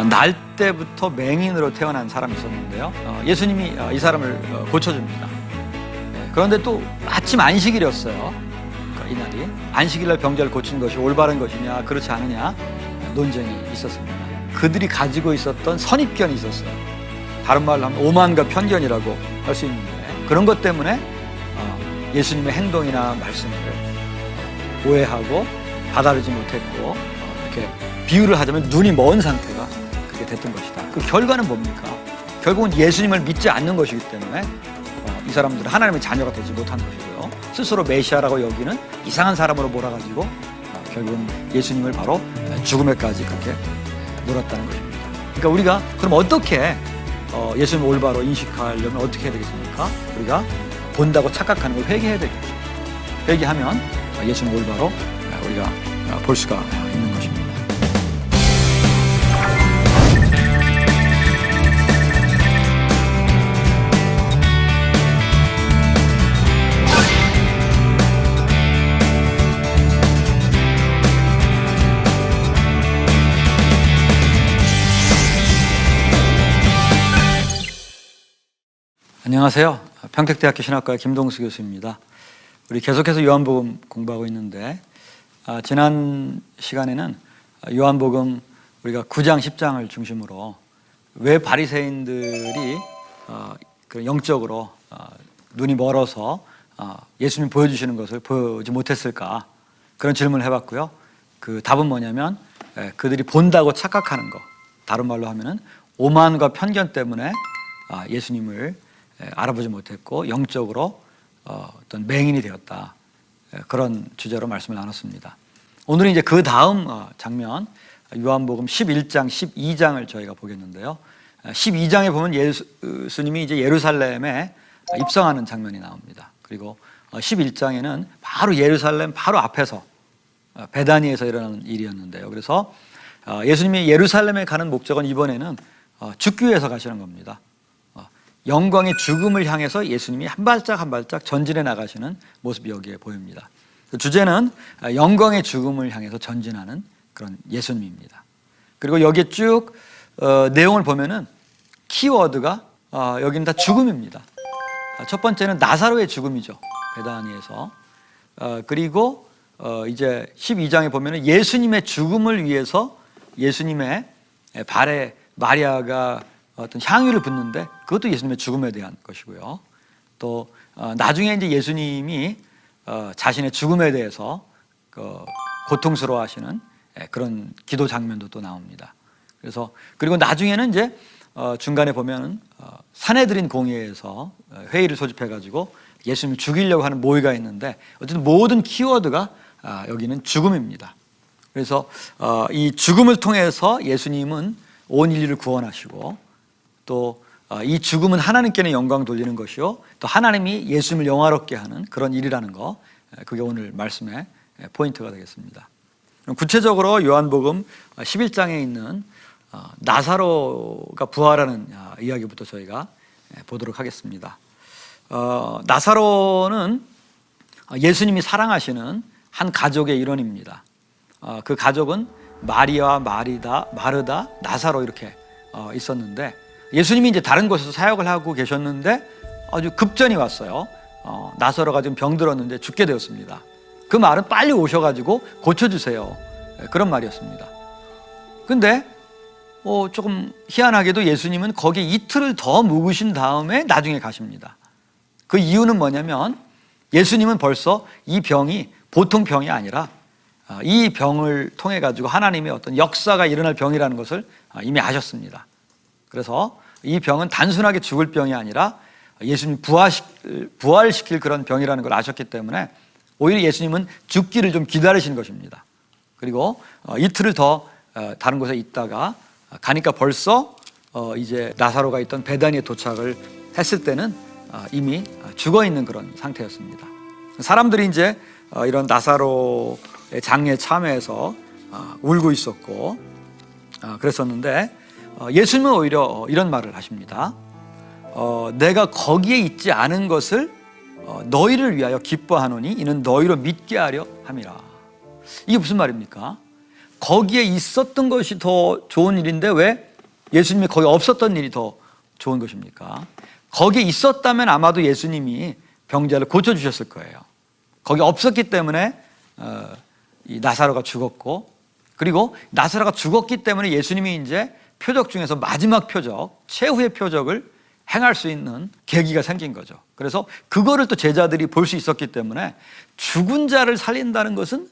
날 때부터 맹인으로 태어난 사람이 있었는데요. 예수님이 이 사람을 고쳐줍니다. 그런데 또 마침 안식일이었어요. 이날이 안식일날 병자를 고친 것이 올바른 것이냐 그렇지 않느냐 논쟁이 있었습니다. 그들이 가지고 있었던 선입견이 있었어요. 다른 말로 하면 오만과 편견이라고 할 수 있는데, 그런 것 때문에 예수님의 행동이나 말씀을 오해하고 받아들이지 못했고, 이렇게 비유를 하자면 눈이 먼 상태가 그렇게 됐던 것이다. 그 결과는 뭡니까? 결국은 예수님을 믿지 않는 것이기 때문에 이 사람들은 하나님의 자녀가 되지 못한 것이고요. 스스로 메시아라고 여기는 이상한 사람으로 몰아가지고 결국은 예수님을 바로 죽음에까지 그렇게 몰았다는 것입니다. 그러니까 우리가 그럼 어떻게 예수님을 올바로 인식하려면 어떻게 해야 되겠습니까? 우리가 본다고 착각하는 걸 회개해야 되겠죠. 회개하면 예수님을 올바로 우리가 볼 수가 있는 것입니다. 안녕하세요. 평택대학교 신학과의 김동수 교수입니다. 우리 계속해서 요한복음 공부하고 있는데, 지난 시간에는 요한복음 우리가 9장, 10장을 중심으로 왜 바리새인들이 영적으로 눈이 멀어서 예수님 보여주시는 것을 보지 못했을까, 그런 질문을 해봤고요. 그 답은 뭐냐면 그들이 본다고 착각하는 것, 다른 말로 하면은 오만과 편견 때문에 예수님을 알아보지 못했고 영적으로 어떤 맹인이 되었다, 그런 주제로 말씀을 나눴습니다. 오늘은 이제 그 다음 장면, 요한복음 11장, 12장을 저희가 보겠는데요. 12장에 보면 예수님이 이제 예루살렘에 입성하는 장면이 나옵니다. 그리고 11장에는 바로 예루살렘 바로 앞에서 베다니에서 일어나는 일이었는데요. 그래서 예수님이 예루살렘에 가는 목적은 이번에는 죽기 위해서 가시는 겁니다. 영광의 죽음을 향해서 예수님이 한 발짝 한 발짝 전진해 나가시는 모습이 여기에 보입니다. 주제는 영광의 죽음을 향해서 전진하는 그런 예수님입니다. 그리고 여기에 쭉 내용을 보면은 키워드가 여기는 다 죽음입니다. 첫 번째는 나사로의 죽음이죠. 베다니에서. 그리고 이제 12장에 보면은 예수님의 죽음을 위해서 예수님의 발에 마리아가 어떤 향유를 붓는데, 그것도 예수님의 죽음에 대한 것이고요. 또 나중에 이제 예수님이 자신의 죽음에 대해서 고통스러워하시는 그런 기도 장면도 또 나옵니다. 그래서 그리고 나중에는 이제 중간에 보면은 산헤드린 공회에서 회의를 소집해가지고 예수님을 죽이려고 하는 모의가 있는데, 어쨌든 모든 키워드가 여기는 죽음입니다. 그래서 이 죽음을 통해서 예수님은 온 인류를 구원하시고, 또 이 죽음은 하나님께는 영광 돌리는 것이요, 또 하나님이 예수님을 영화롭게 하는 그런 일이라는 거, 그게 오늘 말씀의 포인트가 되겠습니다. 그럼 구체적으로 요한복음 11장에 있는 나사로가 부활하는 이야기부터 저희가 보도록 하겠습니다. 나사로는 예수님이 사랑하시는 한 가족의 일원입니다. 그 가족은 마리아, 마르다, 나사로 이렇게 있었는데, 예수님이 이제 다른 곳에서 사역을 하고 계셨는데 아주 급전이 왔어요. 나사로가 지금 병들었는데 죽게 되었습니다. 그 말은 빨리 오셔가지고 고쳐주세요, 그런 말이었습니다. 근데 조금 희한하게도 예수님은 거기에 이틀을 더 묵으신 다음에 나중에 가십니다. 그 이유는 뭐냐면 예수님은 벌써 이 병이 보통 병이 아니라 이 병을 통해 가지고 하나님의 어떤 역사가 일어날 병이라는 것을 이미 아셨습니다. 그래서 이 병은 단순하게 죽을 병이 아니라 예수님 부활시킬 그런 병이라는 걸 아셨기 때문에 오히려 예수님은 죽기를 좀 기다리신 것입니다. 그리고 이틀을 더 다른 곳에 있다가 가니까 벌써 이제 나사로가 있던 베다니에 도착을 했을 때는 이미 죽어 있는 그런 상태였습니다. 사람들이 이제 이런 나사로의 장례에 참여해서 울고 있었고 그랬었는데, 예수님은 오히려 이런 말을 하십니다. 내가 거기에 있지 않은 것을 너희를 위하여 기뻐하노니 이는 너희로 믿게 하려 함이라. 이게 무슨 말입니까? 거기에 있었던 것이 더 좋은 일인데 왜 예수님이 거기 없었던 일이 더 좋은 것입니까? 거기에 있었다면 아마도 예수님이 병자를 고쳐주셨을 거예요. 거기 없었기 때문에 이 나사로가 죽었고, 그리고 나사로가 죽었기 때문에 예수님이 이제 표적 중에서 마지막 표적, 최후의 표적을 행할 수 있는 계기가 생긴 거죠. 그래서 그거를 또 제자들이 볼 수 있었기 때문에 죽은 자를 살린다는 것은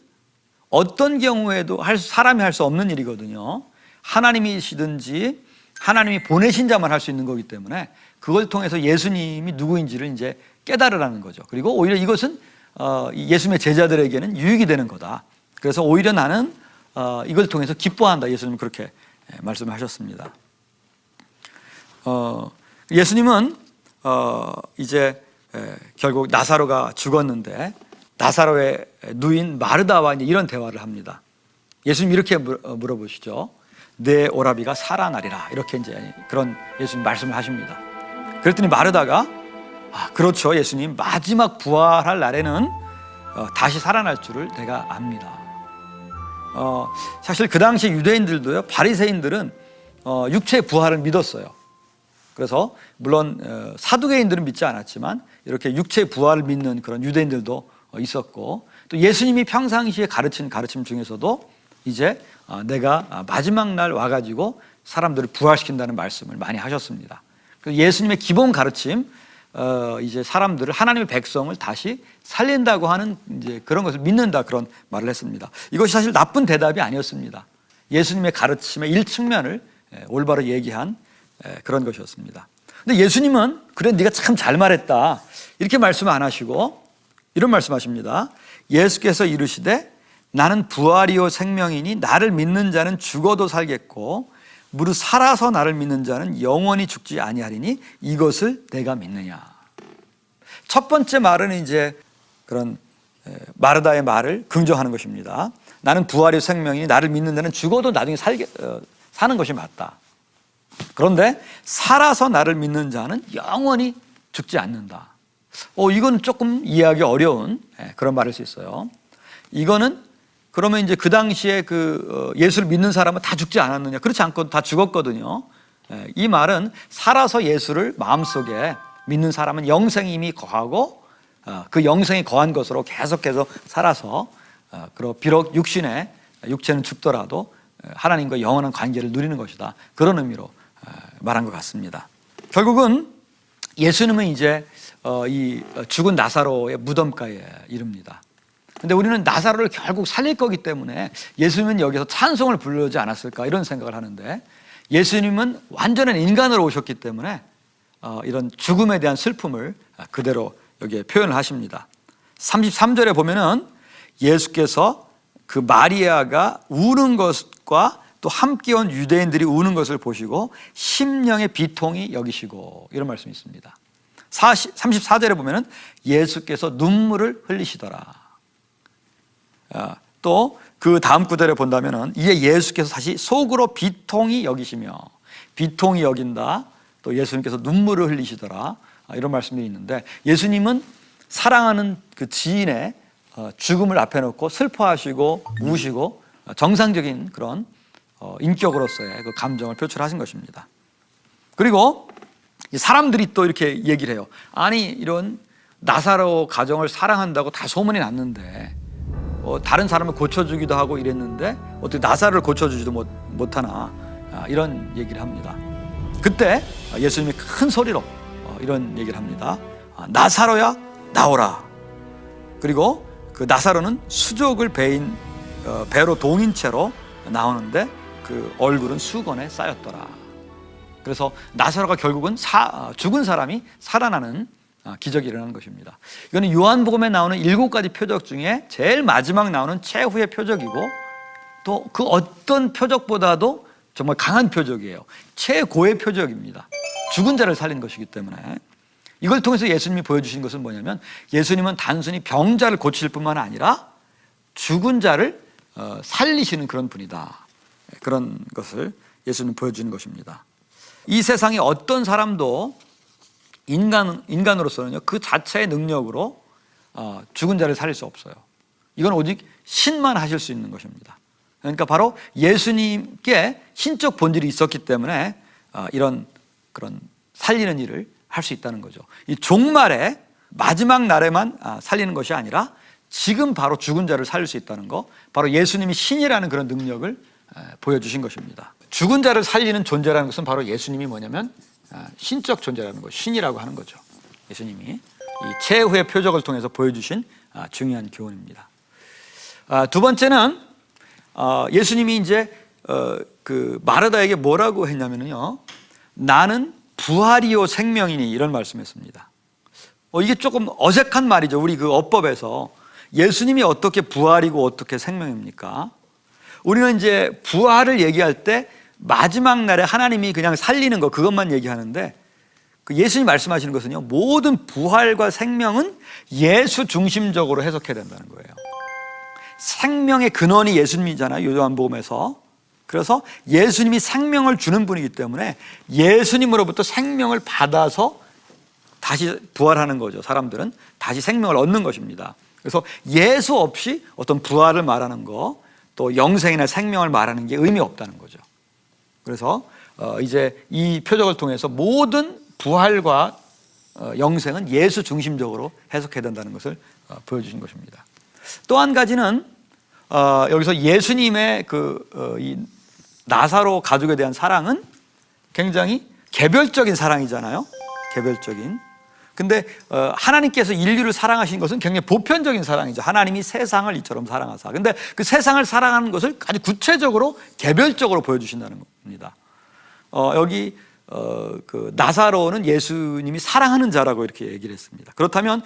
어떤 경우에도 사람이 할 수 없는 일이거든요. 하나님이시든지 하나님이 보내신 자만 할 수 있는 거기 때문에 그걸 통해서 예수님이 누구인지를 이제 깨달으라는 거죠. 그리고 오히려 이것은 예수님의 제자들에게는 유익이 되는 거다. 그래서 오히려 나는 이걸 통해서 기뻐한다. 예수님은 그렇게 말씀하셨습니다. 예수님은 이제 결국 나사로가 죽었는데 나사로의 누인 마르다와 이런 대화를 합니다. 예수님 이렇게 물어보시죠. 내 오라비가 살아나리라. 이렇게 이제 그런 예수님 말씀을 하십니다. 그랬더니 마르다가 그렇죠. 예수님 마지막 부활할 날에는 다시 살아날 줄을 내가 압니다. 사실 그 당시 유대인들도요, 바리새인들은 육체의 부활을 믿었어요. 그래서 물론 사두개인들은 믿지 않았지만 이렇게 육체의 부활을 믿는 그런 유대인들도 있었고, 또 예수님이 평상시에 가르친 가르침 중에서도 이제 내가 마지막 날 와가지고 사람들을 부활시킨다는 말씀을 많이 하셨습니다. 그래서 예수님의 기본 가르침, 이제 사람들을, 하나님의 백성을 다시 살린다고 하는 이제 그런 것을 믿는다, 그런 말을 했습니다. 이것이 사실 나쁜 대답이 아니었습니다. 예수님의 가르침의 일측면을 올바로 얘기한 그런 것이었습니다. 근데 예수님은 그래 네가 참 잘 말했다 이렇게 말씀 안 하시고 이런 말씀하십니다. 예수께서 이르시되 나는 부활이요 생명이니 나를 믿는 자는 죽어도 살겠고 무릇 살아서 나를 믿는 자는 영원히 죽지 아니하리니 이것을 내가 믿느냐. 첫 번째 말은 이제 그런 마르다의 말을 긍정하는 것입니다. 나는 부활이요 생명이니 나를 믿는 자는 죽어도 나중에 사는 것이 맞다. 그런데 살아서 나를 믿는 자는 영원히 죽지 않는다. 이건 조금 이해하기 어려운 그런 말일 수 있어요. 이거는 그러면 이제 그 당시에 예수를 믿는 사람은 다 죽지 않았느냐? 그렇지 않고 다 죽었거든요. 이 말은 살아서 예수를 마음속에 믿는 사람은 영생이 이미 거하고 그 영생이 거한 것으로 계속해서 살아서 비록 육체는 죽더라도 하나님과 영원한 관계를 누리는 것이다. 그런 의미로 말한 것 같습니다. 결국은 예수님은 이제 이 죽은 나사로의 무덤가에 이릅니다. 근데 우리는 나사로를 결국 살릴 거기 때문에 예수님은 여기서 찬송을 부르지 않았을까 이런 생각을 하는데, 예수님은 완전한 인간으로 오셨기 때문에 이런 죽음에 대한 슬픔을 그대로 여기에 표현을 하십니다. 33절에 보면은 예수께서 그 마리아가 우는 것과 또 함께 온 유대인들이 우는 것을 보시고 심령의 비통이 여기시고 이런 말씀이 있습니다. 34절에 보면은 예수께서 눈물을 흘리시더라. 또 그 다음 구절에 본다면은 이에 예수께서 다시 속으로 비통이 여기시며, 비통이 여긴다. 또 예수님께서 눈물을 흘리시더라. 이런 말씀이 있는데, 예수님은 사랑하는 그 지인의 죽음을 앞에 놓고 슬퍼하시고 우시고 정상적인 그런 인격으로서의 그 감정을 표출하신 것입니다. 그리고 사람들이 또 이렇게 얘기를 해요. 아니 이런 나사로 가정을 사랑한다고 다 소문이 났는데 다른 사람을 고쳐주기도 하고 이랬는데 어떻게 나사로를 고쳐주지도 못하나, 이런 얘기를 합니다. 그때 예수님이 큰 소리로 이런 얘기를 합니다. 나사로야 나오라. 그리고 그 나사로는 수족을 배로 동인 채로 나오는데 그 얼굴은 수건에 쌓였더라. 그래서 나사로가 결국은 죽은 사람이 살아나는 기적이 일어나는 것입니다. 이거는 요한복음에 나오는 7가지 표적 중에 제일 마지막 나오는 최후의 표적이고, 또 그 어떤 표적보다도 정말 강한 표적이에요. 최고의 표적입니다. 죽은 자를 살린 것이기 때문에 이걸 통해서 예수님이 보여주신 것은 뭐냐면, 예수님은 단순히 병자를 고칠 뿐만 아니라 죽은 자를 살리시는 그런 분이다. 그런 것을 예수님은 보여주는 것입니다. 이 세상에 어떤 사람도 인간으로서는요, 그 자체의 능력으로 죽은 자를 살릴 수 없어요. 이건 오직 신만 하실 수 있는 것입니다. 그러니까 바로 예수님께 신적 본질이 있었기 때문에 이런 그런 살리는 일을 할 수 있다는 거죠. 이 종말에 마지막 날에만 살리는 것이 아니라 지금 바로 죽은 자를 살릴 수 있다는 거, 바로 예수님이 신이라는 그런 능력을 보여주신 것입니다. 죽은 자를 살리는 존재라는 것은 바로 예수님이 뭐냐면 신적 존재라는 것, 신이라고 하는 거죠. 예수님이 이 최후의 표적을 통해서 보여주신 중요한 교훈입니다. 두 번째는 예수님이 이제 그 마르다에게 뭐라고 했냐면요, 나는 부활이요 생명이니, 이런 말씀했습니다. 이게 조금 어색한 말이죠. 우리 그 어법에서 예수님이 어떻게 부활이고 어떻게 생명입니까? 우리는 이제 부활을 얘기할 때 마지막 날에 하나님이 그냥 살리는 거, 그것만 얘기하는데, 그 예수님이 말씀하시는 것은요, 모든 부활과 생명은 예수 중심적으로 해석해야 된다는 거예요. 생명의 근원이 예수님이잖아요, 요한복음에서. 그래서 예수님이 생명을 주는 분이기 때문에 예수님으로부터 생명을 받아서 다시 부활하는 거죠. 사람들은 다시 생명을 얻는 것입니다. 그래서 예수 없이 어떤 부활을 말하는 거, 또 영생이나 생명을 말하는 게 의미 없다는 거죠. 그래서 이제 이 표적을 통해서 모든 부활과 영생은 예수 중심적으로 해석해야 된다는 것을 보여주신 것입니다. 또 한 가지는 여기서 예수님의 이 나사로 가족에 대한 사랑은 굉장히 개별적인 사랑이잖아요. 개별적인. 근데 하나님께서 인류를 사랑하신 것은 굉장히 보편적인 사랑이죠. 하나님이 세상을 이처럼 사랑하사. 근데 그 세상을 사랑하는 것을 아주 구체적으로 개별적으로 보여주신다는 겁니다. 여기 그 나사로는 예수님이 사랑하는 자라고 이렇게 얘기를 했습니다. 그렇다면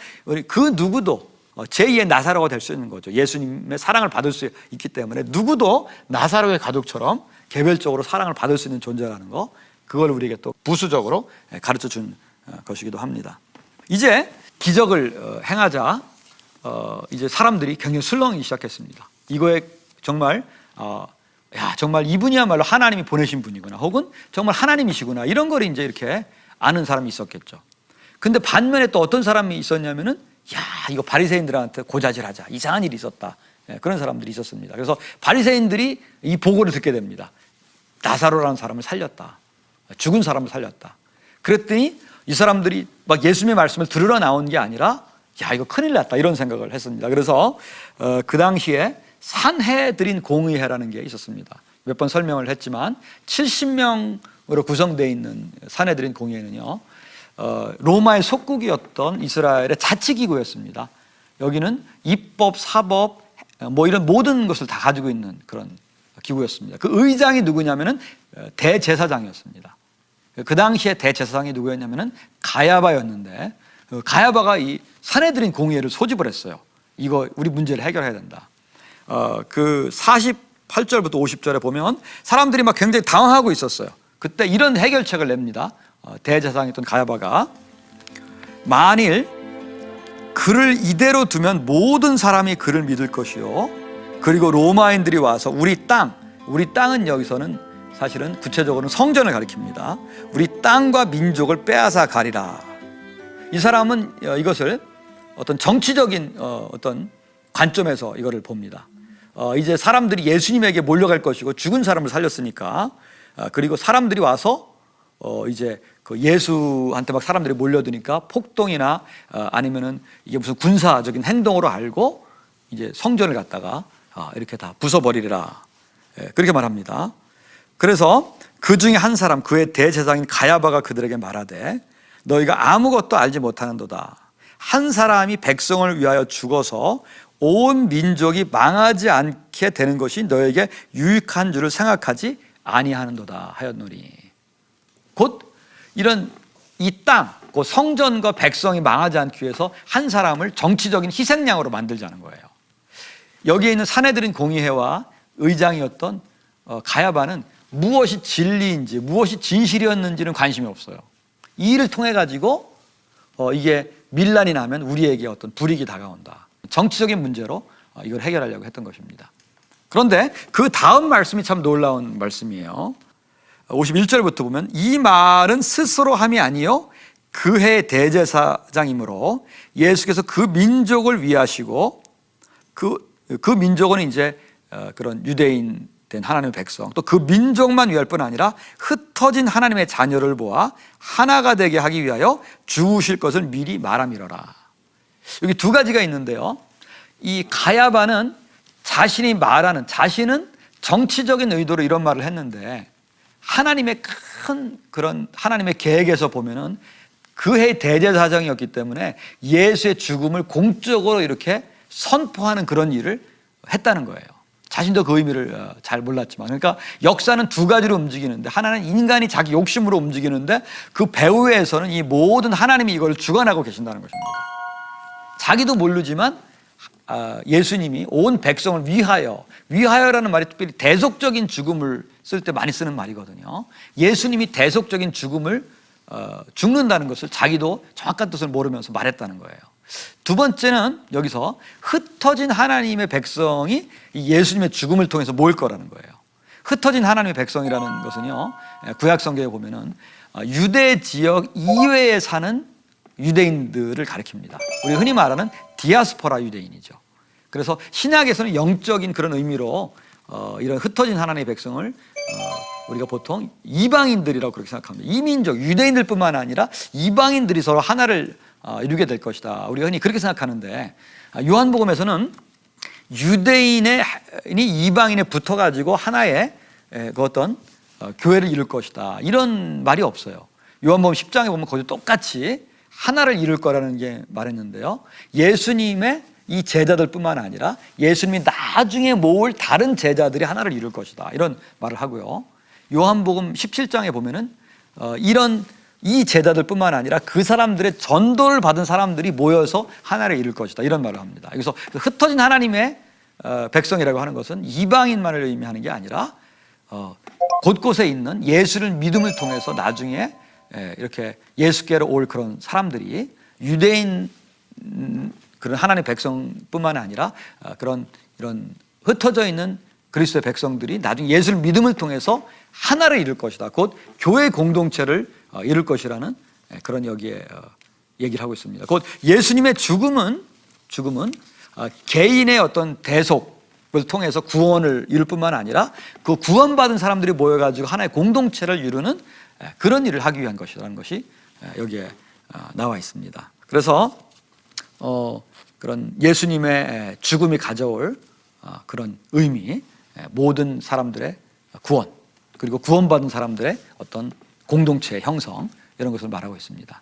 그 누구도 제2의 나사로가 될 수 있는 거죠. 예수님의 사랑을 받을 수 있기 때문에 누구도 나사로의 가족처럼 개별적으로 사랑을 받을 수 있는 존재라는 거, 그걸 우리에게 또 부수적으로 가르쳐 준 것이기도 합니다. 이제 기적을 행하자 이제 사람들이 굉장히 술렁이기 시작했습니다. 이거에 정말 정말 이분이야말로 하나님이 보내신 분이구나, 혹은 정말 하나님이시구나, 이런 걸 이제 이렇게 아는 사람이 있었겠죠. 근데 반면에 또 어떤 사람이 있었냐면은, 이거 바리새인들한테 고자질하자, 이상한 일이 있었다, 그런 사람들이 있었습니다. 그래서 바리새인들이 이 보고를 듣게 됩니다. 나사로라는 사람을 살렸다, 죽은 사람을 살렸다. 그랬더니 이 사람들이 막 예수님의 말씀을 들으러 나온 게 아니라, 이거 큰일 났다, 이런 생각을 했습니다. 그래서 그 당시에 산헤드린 공의회라는 게 있었습니다. 몇 번 설명을 했지만 70명으로 구성되어 있는 산헤드린 공의회는요, 로마의 속국이었던 이스라엘의 자치기구였습니다. 여기는 입법, 사법, 이런 모든 것을 다 가지고 있는 그런 기구였습니다. 그 의장이 누구냐면은 대제사장이었습니다. 그 당시에 대제사장이 누구였냐면은 가야바였는데, 가야바가 이 산헤드린 공의회를 소집을 했어요. 이거 우리 문제를 해결해야 된다. 그 48절부터 50절에 보면 사람들이 막 굉장히 당황하고 있었어요. 그때 이런 해결책을 냅니다. 대제사장이었던 가야바가, 만일 그를 이대로 두면 모든 사람이 그를 믿을 것이요, 그리고 로마인들이 와서 우리 땅은 여기서는 사실은 구체적으로는 성전을 가리킵니다. 우리 땅과 민족을 빼앗아 가리라. 이 사람은 이것을 어떤 정치적인 어떤 관점에서 이거를 봅니다. 이제 사람들이 예수님에게 몰려갈 것이고, 죽은 사람을 살렸으니까, 그리고 사람들이 와서 이제 그 예수한테 막 사람들이 몰려드니까 폭동이나 아니면은 이게 무슨 군사적인 행동으로 알고 이제 성전을 갖다가 이렇게 다 부숴버리라, 그렇게 말합니다. 그래서 그 중에 한 사람, 그의 대제사장인 가야바가 그들에게 말하되, 너희가 아무것도 알지 못하는도다. 한 사람이 백성을 위하여 죽어서 온 민족이 망하지 않게 되는 것이 너에게 유익한 줄을 생각하지 아니하는도다 하였노니. 곧 이런 이 땅, 그 성전과 백성이 망하지 않기 위해서 한 사람을 정치적인 희생양으로 만들자는 거예요. 여기에 있는 산헤드린 공의회와 의장이었던 가야바는 무엇이 진리인지, 무엇이 진실이었는지는 관심이 없어요. 이 일을 통해 가지고 이게 밀란이 나면 우리에게 어떤 불이익이 다가온다, 정치적인 문제로 이걸 해결하려고 했던 것입니다. 그런데 그 다음 말씀이 참 놀라운 말씀이에요. 51절부터 보면, 이 말은 스스로 함이 아니요 그 해의 대제사장이므로 예수께서 그 민족을 위하시고, 그 민족은 이제 그런 유대인 된 하나님의 백성, 또 그 민족만 위할 뿐 아니라 흩어진 하나님의 자녀를 보아 하나가 되게 하기 위하여 죽으실 것을 미리 말함이로라. 여기 두 가지가 있는데요. 이 가야바는 자신이 말하는, 자신은 정치적인 의도로 이런 말을 했는데, 하나님의 큰 그런 하나님의 계획에서 보면은 그 해 대제사장이었기 때문에 예수의 죽음을 공적으로 이렇게 선포하는 그런 일을 했다는 거예요. 자신도 그 의미를 잘 몰랐지만, 그러니까 역사는 두 가지로 움직이는데, 하나는 인간이 자기 욕심으로 움직이는데, 그 배후에서는 이 모든 하나님이 이걸 주관하고 계신다는 것입니다. 자기도 모르지만 예수님이 온 백성을 위하여라는 말이 특별히 대속적인 죽음을 쓸 때 많이 쓰는 말이거든요. 예수님이 대속적인 죽음을 죽는다는 것을 자기도 정확한 뜻을 모르면서 말했다는 거예요. 두 번째는 여기서 흩어진 하나님의 백성이 예수님의 죽음을 통해서 모일 거라는 거예요. 흩어진 하나님의 백성이라는 것은요, 구약 성경에 보면은 유대 지역 이외에 사는 유대인들을 가리킵니다. 우리 흔히 말하는 디아스포라 유대인이죠. 그래서 신약에서는 영적인 그런 의미로 이런 흩어진 하나님의 백성을 우리가 보통 이방인들이라고 그렇게 생각합니다. 이민족, 유대인들뿐만 아니라 이방인들이 서로 하나를 이루게 될 것이다. 우리가 흔히 그렇게 생각하는데, 요한복음에서는 유대인이 이방인에 붙어가지고 하나의 그 어떤 교회를 이룰 것이다, 이런 말이 없어요. 요한복음 10장에 보면 거기 똑같이 하나를 이룰 거라는 게 말했는데요, 예수님의 이 제자들뿐만 아니라 예수님이 나중에 모을 다른 제자들이 하나를 이룰 것이다, 이런 말을 하고요. 요한복음 17장에 보면은 이 제자들뿐만 아니라 그 사람들의 전도를 받은 사람들이 모여서 하나를 이룰 것이다, 이런 말을 합니다. 그래서 흩어진 하나님의 백성이라고 하는 것은 이방인만을 의미하는 게 아니라 곳곳에 있는 예수를 믿음을 통해서 나중에 이렇게 예수께로 올 그런 사람들이, 유대인 그런 하나님의 백성뿐만 아니라 이런 흩어져 있는 그리스도의 백성들이 나중에 예수를 믿음을 통해서 하나를 이룰 것이다, 곧 교회 공동체를 이룰 것이라는 그런 여기에 얘기를 하고 있습니다. 곧 예수님의 죽음은 개인의 어떤 대속을 통해서 구원을 이룰 뿐만 아니라 그 구원받은 사람들이 모여가지고 하나의 공동체를 이루는 그런 일을 하기 위한 것이라는 것이 여기에 나와 있습니다. 그래서 그런 예수님의 죽음이 가져올 그런 의미, 모든 사람들의 구원, 그리고 구원받은 사람들의 어떤 공동체의 형성, 이런 것을 말하고 있습니다.